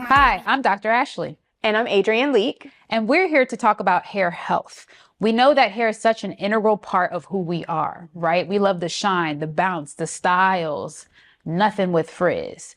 Hi, I'm Dr. Ashley. And I'm Adrienne Leak. And we're here to talk about hair health. We know that hair is such an integral part of who we are, right? We love the shine, the bounce, the styles, nothing with frizz.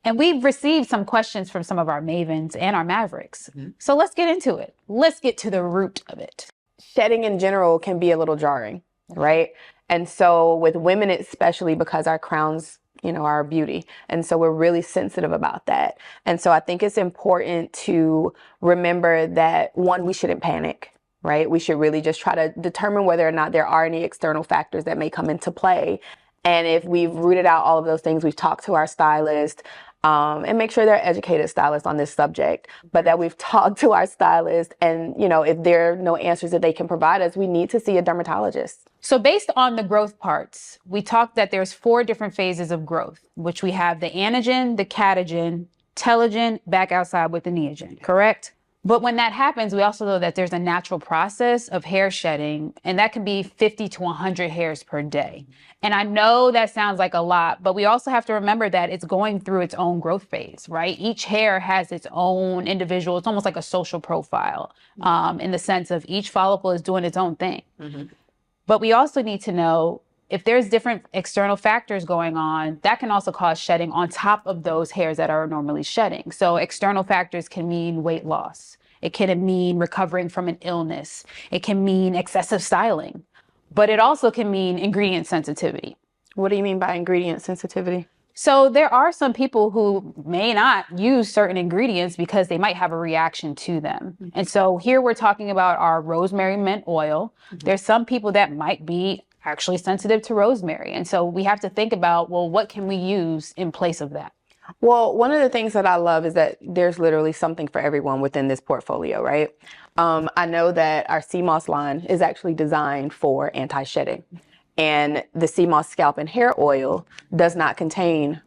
And we've received some questions from some of our Mavens and our Mavericks. So let's get into it. Let's get to the root of it. Shedding in general can be a little jarring, right? And so with women, especially because our crowns, are our beauty. And so we're really sensitive about that. And so I think it's important to remember that, one, we shouldn't panic, right? We should really just try to determine whether or not there are any external factors that may come into play. And if we've rooted out all of those things, we've talked to our stylist, and make sure they're educated stylists on this subject, but that we've talked to our stylist and, if there are no answers that they can provide us, we need to see a dermatologist. So based on the growth parts, we talked that there's 4 different phases of growth, which we have the anagen, the catagen, telogen, back outside with the neogen, correct? But when that happens, we also know that there's a natural process of hair shedding, and that can be 50 to 100 hairs per day. And I know that sounds like a lot, but we also have to remember that it's going through its own growth phase, right? Each hair has its own individual, it's almost like a social profile, in the sense of each follicle is doing its own thing. But we also need to know if there's different external factors going on, that can also cause shedding on top of those hairs that are normally shedding. So external factors can mean weight loss. It can mean recovering from an illness. It can mean excessive styling, but it also can mean ingredient sensitivity. What do you mean by ingredient sensitivity? So there are some people who may not use certain ingredients because they might have a reaction to them. And so here we're talking about our rosemary mint oil. There's some people that might be actually sensitive to rosemary. And so we have to think about, well, what can we use in place of that? Well, one of the things that I love is that there's literally something for everyone within this portfolio, right? I know that our sea moss line is actually designed for anti-shedding. And the sea moss scalp and hair oil does not contain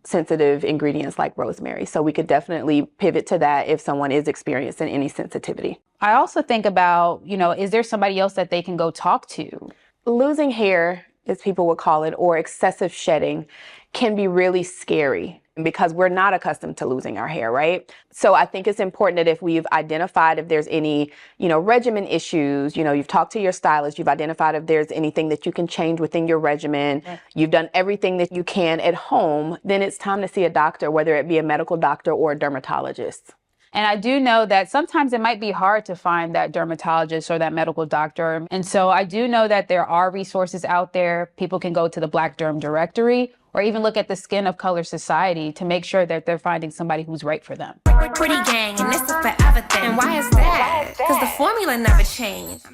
sensitive ingredients like rosemary. So we could definitely pivot to that if someone is experiencing any sensitivity. I also think about, is there somebody else that they can go talk to? Losing hair, as people would call it, or excessive shedding can be really scary because we're not accustomed to losing our hair, right? So I think it's important that if we've identified if there's any, regimen issues, you've talked to your stylist, you've identified if there's anything that you can change within your regimen, you've done everything that you can at home, then it's time to see a doctor, whether it be a medical doctor or a dermatologist. And I do know that sometimes it might be hard to find that dermatologist or that medical doctor. And so I do know that there are resources out there. People can go to the Black Derm Directory or even look at the Skin of Color Society to make sure that they're finding somebody who's right for them. Pretty gang, and this is forever thing. And why is that? Because the formula never changed.